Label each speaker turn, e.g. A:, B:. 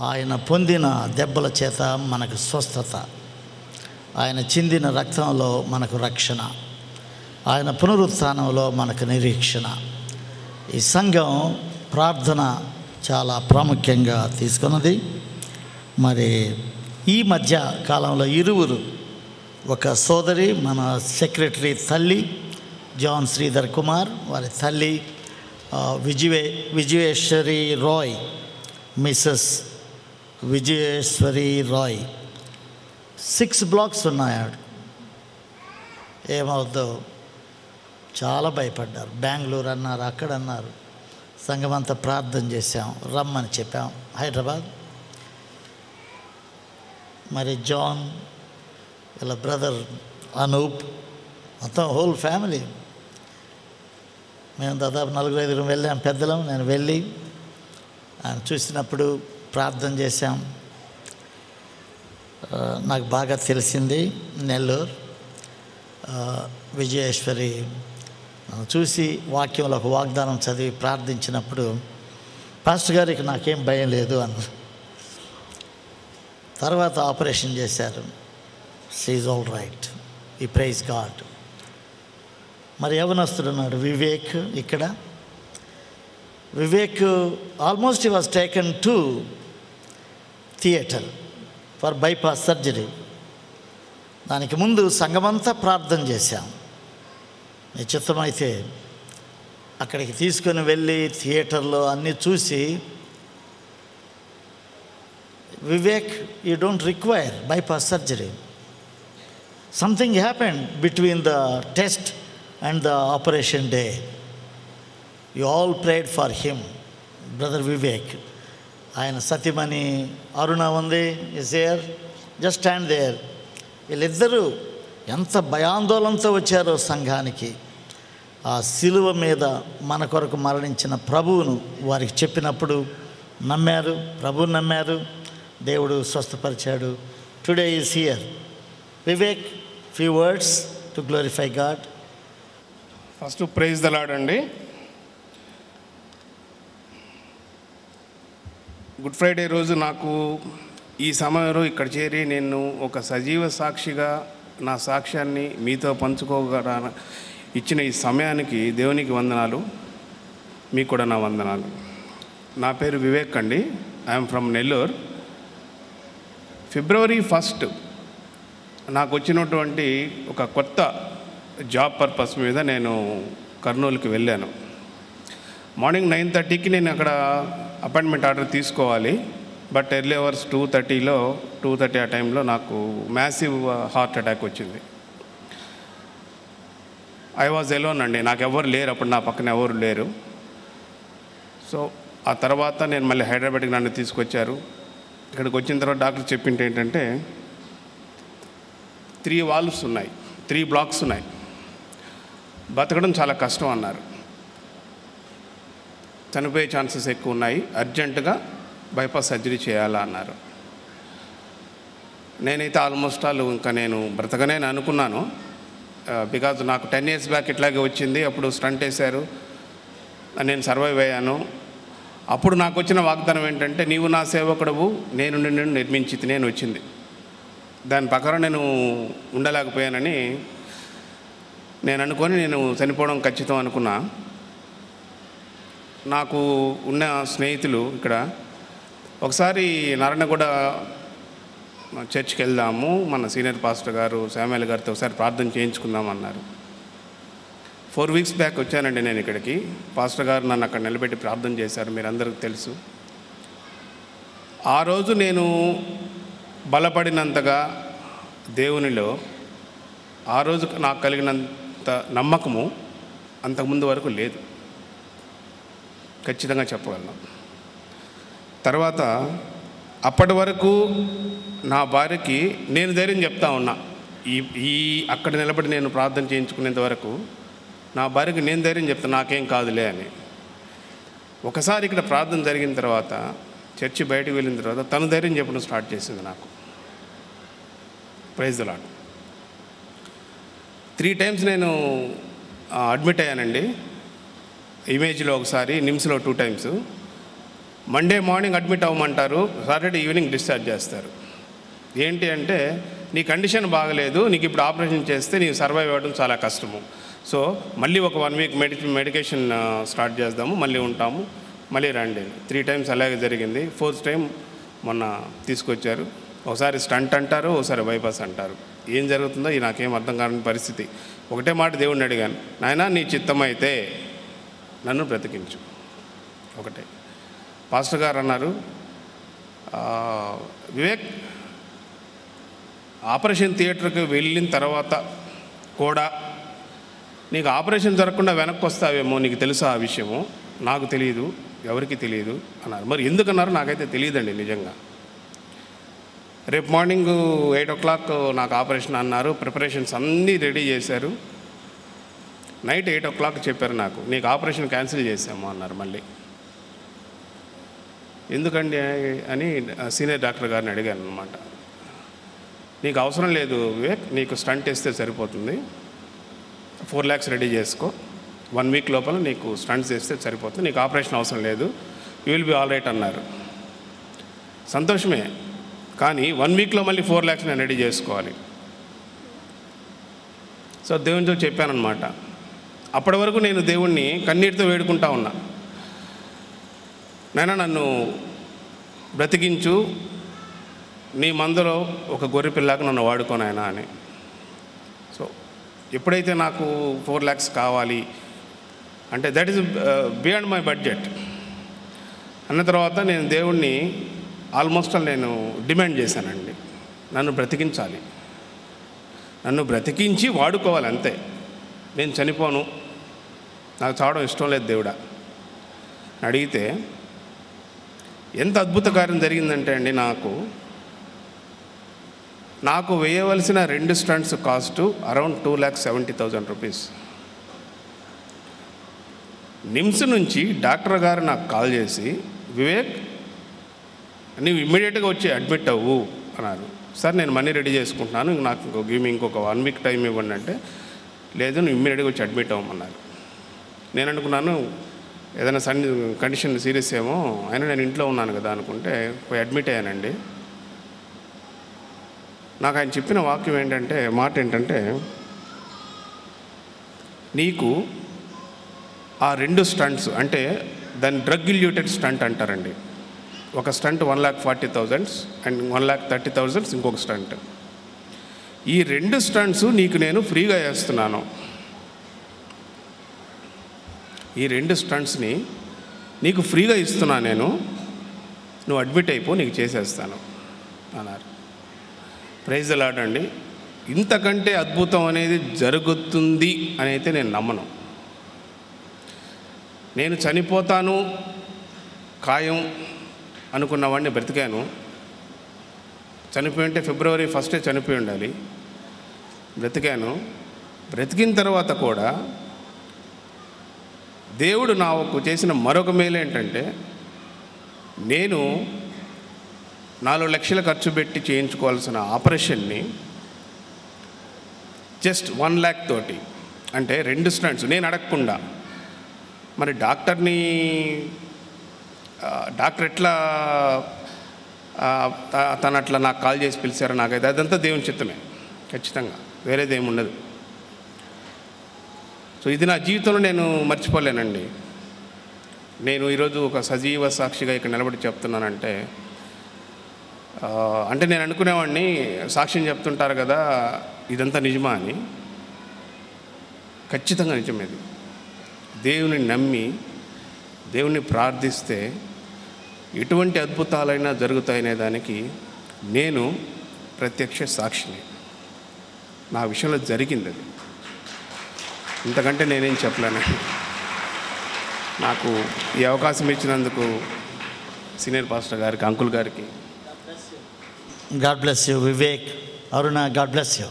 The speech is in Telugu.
A: ఆయన పొందిన దెబ్బల చేత మనకు స్వస్థత, ఆయన చిందిన రక్తంలో మనకు రక్షణ, ఆయన పునరుత్థానంలో మనకు నిరీక్షణ. ఈ సంఘం ప్రార్థన చాలా ప్రాముఖ్యంగా తీసుకున్నది. మరి ఈ మధ్య కాలంలో ఇరువురు, ఒక సోదరి మన సెక్రటరీ తల్లి జాన్ శ్రీధర్ కుమార్, వారి తల్లి విజయేశ్వరి రాయ్, మిస్సెస్ విజయేశ్వరి రాయ్ 6 బ్లాక్స్ ఉన్నాడు. ఏమవుద్దో చాలా భయపడ్డారు. బెంగళూరు అన్నారు, అక్కడ అన్నారు. సంఘమంతా ప్రార్థన చేశాం, రమ్మని చెప్పాం హైదరాబాద్. మరి జాన్, ఇలా బ్రదర్ అనూప్, మొత్తం హోల్ ఫ్యామిలీ, మేము దాదాపు 4-5 వెళ్ళాం పెద్దలం. నేను వెళ్ళి ఆయన చూసినప్పుడు ప్రార్థన చేశాం. నాకు బాగా తెలిసింది నెల్లూరు విజయేశ్వరి చూసి వాక్యంలో ఒక వాగ్దానం చదివి ప్రార్థించినప్పుడు, పాస్టర్ గారికి నాకేం భయం లేదు అన్నారు. తర్వాత ఆపరేషన్ చేశారు. షీ ఈజ్ ఆల్ రైట్, ఈ ప్రైజ్ గాడ్. మరి యవనస్తుడున్నాడు వివేక్. ఇక్కడ Vivek almost he was taken to theatre for bypass surgery. దానికి ముందు సంఘమంతా ప్రార్థన చేశాం. నిశ్చితమైతే అక్కడికి తీసుకొని వెళ్ళి థియేటర్లో అన్నీ చూసి, Vivek, you don't require bypass surgery. Something happened between the test and the operation day. You all prayed for him, brother Vivek. ఆయన సతీమణి అరుణ ఉంది, is there, just stand there. వీళ్ళిద్దరూ ఎంత భయాందోళనతో వచ్చారో సంఘానికి. ఆ సిలువ మీద మన కొరకు మరణించిన ప్రభువును వారికి చెప్పినప్పుడు నమ్మారు, ప్రభువుని నమ్మారు, దేవుడు స్వస్థపరిచాడు. Today is here. Vivek, few words to glorify God.
B: First praise the Lord అండి. గుడ్ ఫ్రైడే రోజు నాకు ఈ సమయంలో ఇక్కడ చేరి నేను ఒక సజీవ సాక్షిగా నా సాక్ష్యాన్ని మీతో పంచుకోగల ఇచ్చిన ఈ సమయానికి దేవునికి వందనాలు, మీకు కూడా నా వందనాలు. నా పేరు వివేక్ అండి. I'm from Nellore. February 1 నాకు వచ్చినటువంటి ఒక కొత్త జాబ్ పర్పస్ మీద నేను కర్నూలుకి వెళ్ళాను. మార్నింగ్ 9:30కి నేను అక్కడ అపాయింట్మెంట్ ఆర్డర్ తీసుకోవాలి. బట్ ఎర్లీ అవర్స్ 2:30 ఆ టైంలో నాకు మ్యాసివ్ హార్ట్ అటాక్ వచ్చింది. ఐ వాజ్ ఎలోన్ అండి, నాకు ఎవరు లేరు అప్పుడు, నా పక్కన ఎవరు లేరు. సో ఆ తర్వాత నేను మళ్ళీ హైదరాబాద్కి నన్ను తీసుకొచ్చారు. ఇక్కడికి వచ్చిన తర్వాత డాక్టర్ చెప్పింది ఏంటంటే 3 వాల్వ్స్ ఉన్నాయి, 3 బ్లాక్స్ ఉన్నాయి, బతకడం చాలా కష్టం అన్నారు, చనిపోయే ఛాన్సెస్ ఎక్కువ ఉన్నాయి, అర్జెంటుగా బైపాస్ సర్జరీ చేయాలా అన్నారు. నేనైతే ఆల్మోస్ట్ ఇంకా నేను బ్రతకనే అనుకున్నాను. బికాజ్ నాకు 10 years బ్యాక్ ఇట్లాగే వచ్చింది. అప్పుడు స్టంట్ వేశారు, నేను సర్వైవ్ అయ్యాను. అప్పుడు నాకు వచ్చిన వాగ్దానం ఏంటంటే, నీవు నా సేవకుడవు, నేను నిన్ను నిర్మించి నేను వచ్చింది. దాని ప్రకారం నేను ఉండలేకపోయానని నేను అనుకొని నేను చనిపోవడం ఖచ్చితం అనుకున్నా. నాకు ఉన్న స్నేహితులు ఇక్కడ ఒకసారి నారాయణగూడ చర్చ్కి వెళ్దాము, మన సీనియర్ పాస్టర్ గారు శామ్యుయల్ గారితో ఒకసారి ప్రార్థన చేయించుకుందాం అన్నారు. 4 weeks బ్యాక్ వచ్చానండి నేను ఇక్కడికి. పాస్టర్ గారు నన్ను అక్కడ నిలబెట్టి ప్రార్థన చేశారు, మీరు అందరికీ తెలుసు. ఆ రోజు నేను బలపడినంతగా దేవునిలో ఆ రోజు నాకు కలిగినంత నమ్మకము అంతకుముందు వరకు లేదు, ఖచ్చితంగా చెప్పగలను. తర్వాత అప్పటి వరకు నా భార్యకి నేను ధైర్యం చెప్తా ఉన్నా. ఈ అక్కడ నిలబడి నేను ప్రార్థన చేయించుకునేంత వరకు నా భార్యకి నేను ధైర్యం చెప్తాను, నాకేం కాదులే అని. ఒకసారి ఇక్కడ ప్రార్థన జరిగిన తర్వాత, చర్చి బయటకు వెళ్ళిన తర్వాత తను ధైర్యం చెప్పడం స్టార్ట్ చేసింది నాకు. Praise the Lord. 3 times నేను అడ్మిట్ అయ్యానండి. ఇమేజ్లో ఒకసారి, నిమ్స్లో 2 times. మండే మార్నింగ్ అడ్మిట్ అవ్వమంటారు, సాటర్డే ఈవినింగ్ డిశ్చార్జ్ చేస్తారు. ఏంటి అంటే నీ కండిషన్ బాగలేదు, నీకు ఇప్పుడు ఆపరేషన్ చేస్తే నీకు సర్వైవ్ అవ్వడం చాలా కష్టము, సో మళ్ళీ ఒక 1 వీక్ మెడికేషన్ స్టార్ట్ చేద్దాము, మళ్ళీ ఉంటాము, మళ్ళీ రండి. 3 times అలాగే జరిగింది. 4th time మొన్న తీసుకొచ్చారు. ఒకసారి స్టంట్ అంటారు, ఒకసారి బైపాస్ అంటారు. ఏం జరుగుతుందో నాకేం అర్థం కాని పరిస్థితి. ఒకటే మాట దేవుడిని అడిగాను, నాయనా నీ చిత్తమైతే నన్ను బ్రతికించు. ఒకటే. పాస్టర్ గారు అన్నారు, వివేక్ ఆపరేషన్ థియేటర్కి వెళ్ళిన తర్వాత కూడా నీకు ఆపరేషన్ జరగకుండా వెనక్కి వస్తావేమో, నీకు తెలుసా ఆ విషయము? నాకు తెలియదు, ఎవరికి తెలియదు అన్నారు. మరి ఎందుకన్నారు నాకైతే తెలియదండి నిజంగా. రేపు మార్నింగ్ 8 o'clock నాకు ఆపరేషన్ అన్నారు. ప్రిపరేషన్స్ అన్నీ రెడీ చేశారు. నైట్ 8 o'clock చెప్పారు నాకు, నీకు ఆపరేషన్ క్యాన్సిల్ చేసాము అన్నారు. మళ్ళీ ఎందుకండి అని సీనియర్ డాక్టర్ గారిని అడిగాను అనమాట. నీకు అవసరం లేదు వివేక్, నీకు స్టంట్ వేస్తే సరిపోతుంది, 4 lakhs రెడీ చేసుకో, 1 week లోపల నీకు స్టంట్స్ వేస్తే సరిపోతుంది, నీకు ఆపరేషన్ అవసరం లేదు, you will be all right అన్నారు. సంతోషమే, కానీ 1 weekలో మళ్ళీ 4 lakhs నేను రెడీ చేసుకోవాలి. సో దేవునితో చెప్పానమాట. అప్పటి వరకు నేను దేవుణ్ణి కన్నీటితో వేడుకుంటా ఉన్నా, నాయనా నన్ను బ్రతికించు, నీ మందలో ఒక గొర్రె పిల్లాకు నన్ను వాడుకోనాయనా అని. సో ఎప్పుడైతే నాకు 4 lakhs కావాలి అంటే that is beyond my budget అన్న తర్వాత నేను దేవుణ్ణి ఆల్మోస్ట్ నేను డిమాండ్ చేశానండి, నన్ను బ్రతికించాలి, నన్ను బ్రతికించి వాడుకోవాలి అంతే, నేను చనిపోను, నాకు చావడం ఇష్టం లేదు దేవుడా అడిగితే ఎంత అద్భుత కార్యం జరిగిందంటే అండి, నాకు వేయవలసిన 2 stents cost around 2,70,000 rupees. NIMS నుంచి డాక్టర్ గారు నాకు కాల్ చేసి, వివేక్ నీవు ఇమ్మీడియట్గా వచ్చి అడ్మిట్ అవ్వు అన్నారు. సార్ నేను మనీ రెడీ చేసుకుంటున్నాను, నాకు ఇంకొక 1 week టైం ఇవ్వండి అంటే, లేదు నువ్వు ఇమ్మీడియట్గా వచ్చి అడ్మిట్ అవ్వమన్నారు. నేను అనుకున్నాను ఏదైనా కండిషన్ సీరియస్ ఏమో, అయినా నేను ఇంట్లో ఉన్నాను కదా అనుకుంటే పోయి అడ్మిట్ అయ్యానండి. నాకు ఆయన చెప్పిన వాక్యం ఏంటంటే, మాట ఏంటంటే, నీకు ఆ 2 స్టంట్స్ అంటే దాన్ని డ్రగ్ ఇల్యూటెడ్ స్టంట్ అంటారండి. ఒక స్టంట్ 1,40,000 అండ్ 1,30,000 ఇంకొక స్టంట్. ఈ 2 స్టంట్స్ నీకు నేను ఫ్రీగా వేస్తున్నాను. ఈ 2 స్టంట్స్ని నీకు ఫ్రీగా ఇస్తున్నా నేను, నువ్వు అడ్మిట్ అయిపో, నీకు చేసేస్తాను అన్నారు. ప్రైజ్ ది లార్డ్ అండి. ఇంతకంటే అద్భుతం అనేది జరుగుతుంది అని అయితే నేను నమ్మను. నేను చనిపోతాను ఖాయం అనుకున్నవాడిని బ్రతికాను. చనిపోయి ఉంటే February 1st చనిపోయి ఉండాలి. బ్రతికాను. బ్రతికిన తర్వాత కూడా దేవుడు నాకు చేసిన మరొక మేలు ఏంటంటే, నేను 4 లక్షలు ఖర్చు పెట్టి చేయించుకోవాల్సిన ఆపరేషన్ని జస్ట్ 1 lakh తోటి, అంటే 2 స్టంట్స్ నేను అడగకుండా, మరి డాక్టర్ ఎట్లా తను అట్లా నాకు కాల్ చేసి పిలిచారో నాకైతే అదంతా దేవుని చిత్తమే, ఖచ్చితంగా వేరేదేమి ఉండదు. సో ఇది నా జీవితంలో నేను మర్చిపోలేనండి. నేను ఈరోజు ఒక సజీవ సాక్షిగా ఇక్కడ నిలబడి చెప్తున్నానంటే, అంటే నేను అనుకునేవాడిని సాక్ష్యం చెప్తుంటారు కదా ఇదంతా నిజమా అని. ఖచ్చితంగా నిజమేది. దేవుని నమ్మి దేవుని ప్రార్థిస్తే ఎటువంటి అద్భుతాలైనా జరుగుతాయనే దానికి నేను ప్రత్యక్ష సాక్షిని. నా విషయంలో జరిగింది అది. ఇంతకంటే నేనేం చెప్పలేను. నాకు ఈ అవకాశం ఇచ్చినందుకు సీనియర్ పాస్టర్ గారికి, అంకుల్ గారికి.
A: God bless you, Vivek, Aruna, God bless you.